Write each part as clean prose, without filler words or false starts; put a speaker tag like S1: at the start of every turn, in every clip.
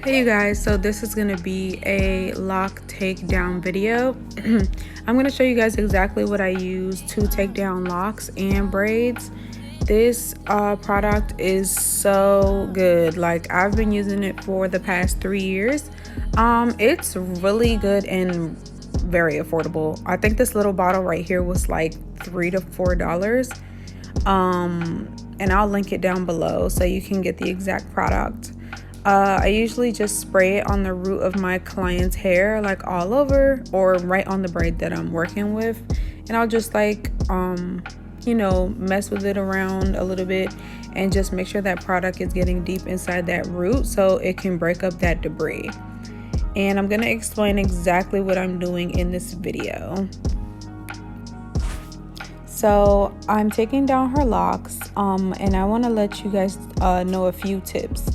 S1: Hey you guys, so this is going to be a lock takedown video. I'm going to show you guys exactly what I use to take down locks and braids. This product is so good. Like, I've been using it for the past 3 years. It's really good and very affordable. I think this little bottle right here was like $3 to $4. And I'll link it down below so you can get the exact product. I usually just spray it on the root of my client's hair, like all over, or right on the braid that I'm working with. And I'll just like, mess with it around a little bit and just make sure that product is getting deep inside that root so it can break up that debris. And I'm gonna explain exactly what I'm doing in this video. So I'm taking down her locks, and I want to let you guys know a few tips.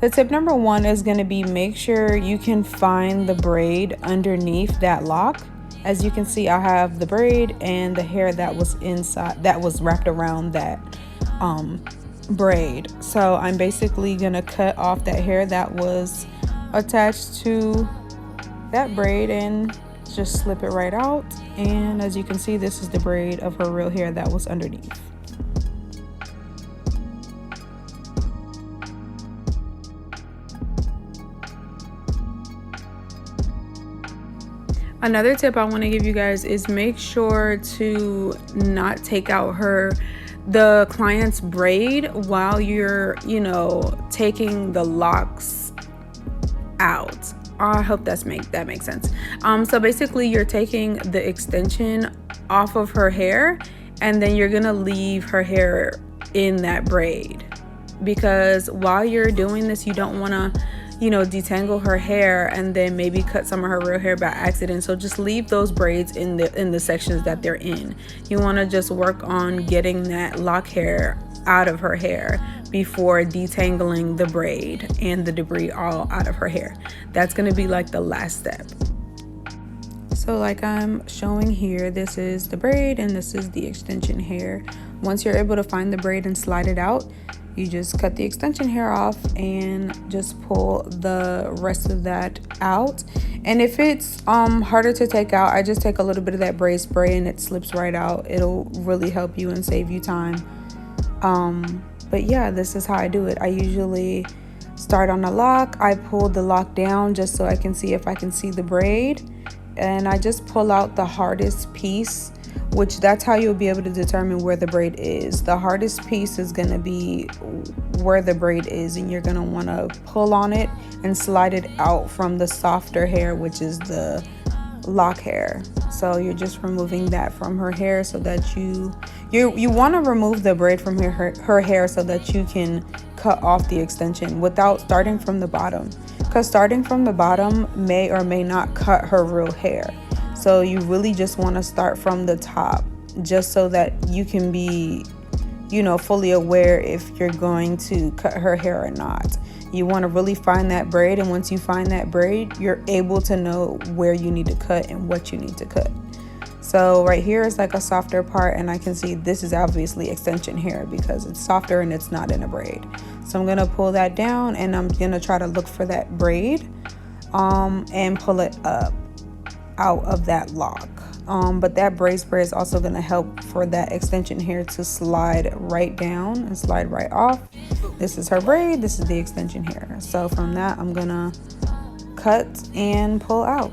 S1: The tip number 1 is going to be make sure you can find the braid underneath that lock. As you can see, I have the braid and the hair that was inside, that was wrapped around that braid. So I'm basically going to cut off that hair that was attached to that braid and just slip it right out. And as you can see, this is the braid of her real hair that was underneath. Another tip I want to give you guys is make sure to not take out the client's braid while you're, taking the locks out. I hope that makes sense. So basically you're taking the extension off of her hair and then you're gonna leave her hair in that braid, because while you're doing this, you don't want to detangle her hair and then maybe cut some of her real hair by accident. So just leave those braids in the sections that they're in. You want to just work on getting that lock hair out of her hair before detangling the braid and the debris all out of her hair. That's going to be like the last step. So like I'm showing here, this is the braid and this is the extension hair. Once you're able to find the braid and slide it out, you just cut the extension hair off and just pull the rest of that out. And if it's harder to take out, I just take a little bit of that braid spray and it slips right out. It'll really help you and save you time. But yeah, this is how I do it. I usually start on the lock. I pull the lock down just so I can see if I can see the braid. And I just pull out the hardest piece, which that's how you'll be able to determine where the braid is. The hardest piece is going to be where the braid is, and you're going to want to pull on it and slide it out from the softer hair, which is the lock hair. So you're just removing that from her hair so that you want to remove the braid from her hair so that you can cut off the extension without starting from the bottom, because starting from the bottom may or may not cut her real hair. So you really just want to start from the top just so that you can be, fully aware if you're going to cut her hair or not. You want to really find that braid, and once you find that braid, you're able to know where you need to cut and what you need to cut. So right here is like a softer part, and I can see this is obviously extension hair because it's softer and it's not in a braid. So I'm going to pull that down and I'm going to try to look for that braid and pull it up out of that lock. But that braid spray is also going to help for that extension hair to slide right down and slide right off. This is her braid, this is the extension hair. So from that, I'm going to cut and pull out.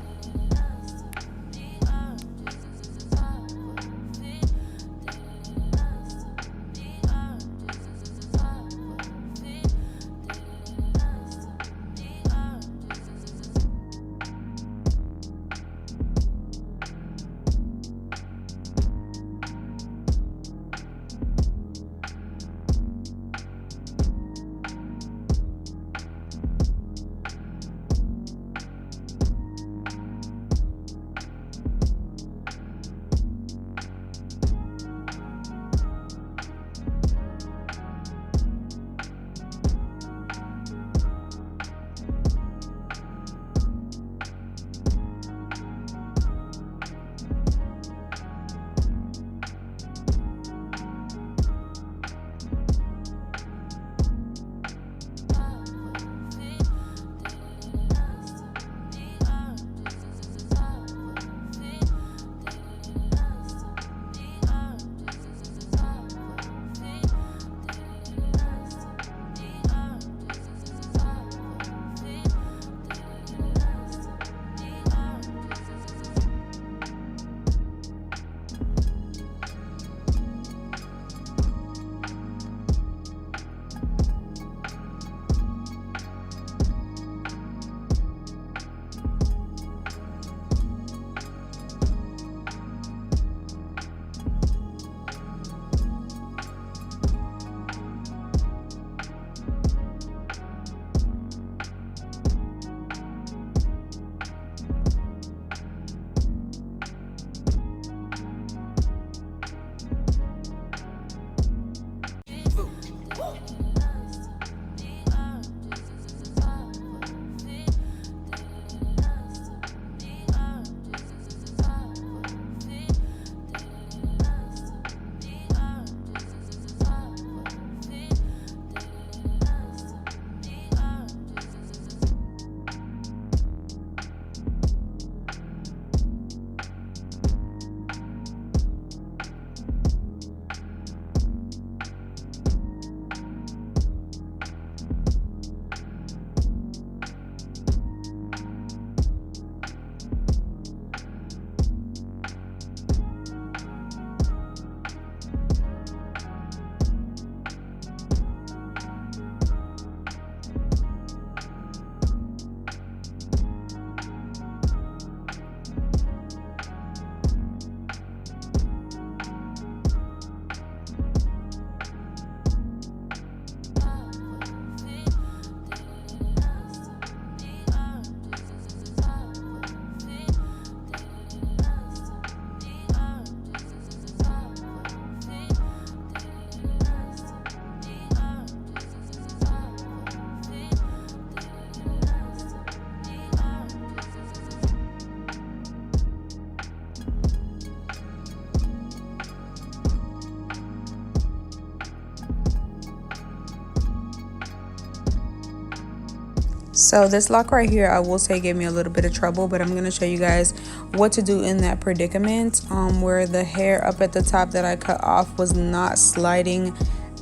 S1: So this lock right here, I will say, gave me a little bit of trouble, but I'm going to show you guys what to do in that predicament, where the hair up at the top that I cut off was not sliding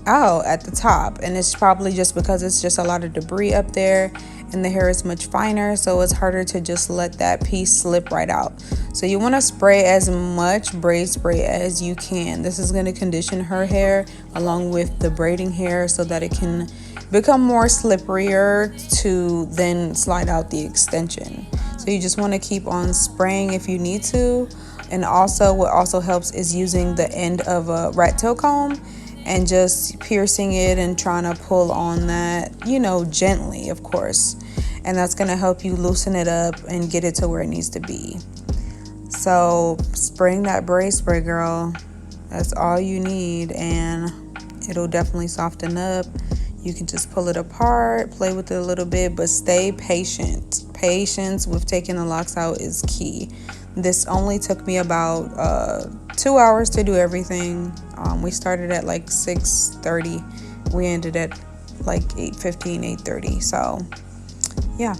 S1: out at the top, and it's probably just because it's just a lot of debris up there and the hair is much finer, so it's harder to just let that piece slip right out. So you want to spray as much braid spray as you can. This is going to condition her hair along with the braiding hair so that it can become more slipperier to then slide out the extension. So you just want to keep on spraying if you need to. And also what also helps is using the end of a rat tail comb and just piercing it and trying to pull on that, gently, of course. And that's going to help you loosen it up and get it to where it needs to be. So spraying that braid spray, girl, that's all you need, and it'll definitely soften up. You can just pull it apart, play with it a little bit, but stay patient. Patience with taking the locks out is key. This only took me about 2 hours to do everything. We started at like 6:30. We ended at like 8:15, 8:30. So yeah.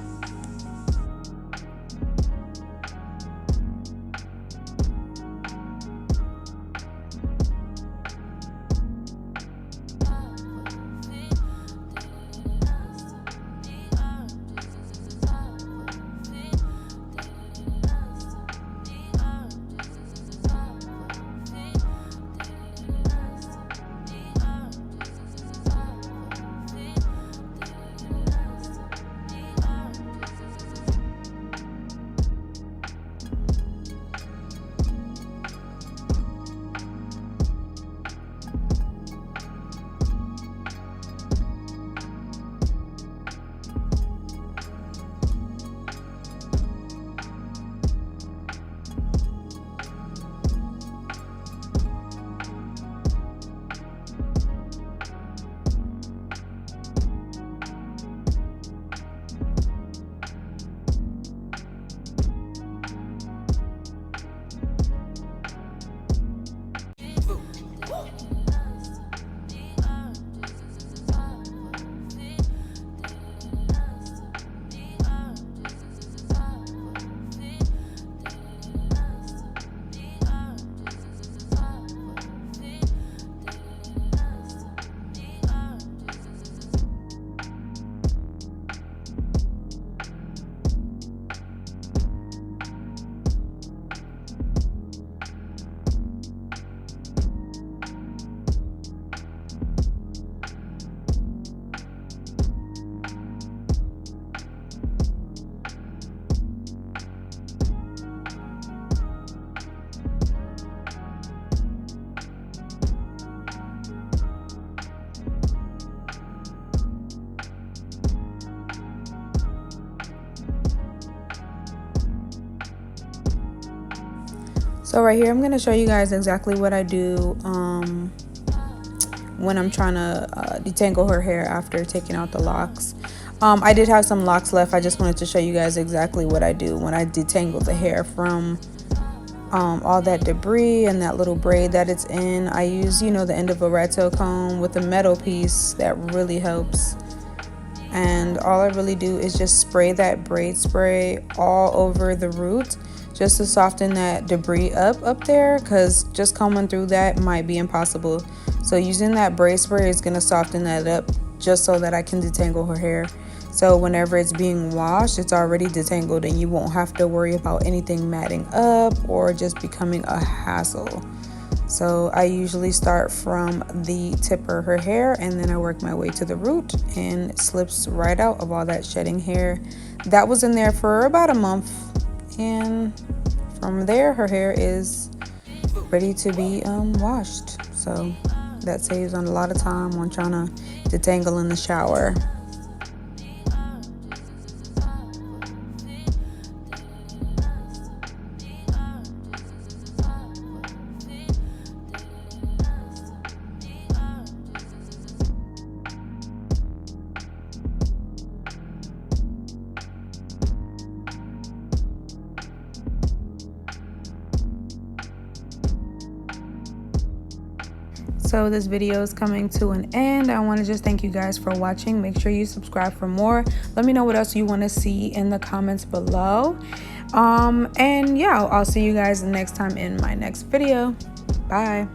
S1: So right here, I'm going to show you guys exactly what I do when I'm trying to detangle her hair after taking out the locks. I did have some locks left. I just wanted to show you guys exactly what I do when I detangle the hair from all that debris and that little braid that it's in. I use, the end of a rat tail comb with a metal piece. That really helps. And all I really do is just spray that braid spray all over the root, just to soften that debris up there, because just combing through that might be impossible. So using that braid spray is going to soften that up just so that I can detangle her hair. So whenever it's being washed, it's already detangled and you won't have to worry about anything matting up or just becoming a hassle. So I usually start from the tip of her hair and then I work my way to the root, and it slips right out of all that shedding hair. That was in there for about a month, and from there her hair is ready to be washed. So that saves on a lot of time when trying to detangle in the shower. So this video is coming to an end. I want to just thank you guys for watching. Make sure you subscribe for more. Let me know what else you want to see in the comments below. And yeah, I'll see you guys next time in my next video. Bye.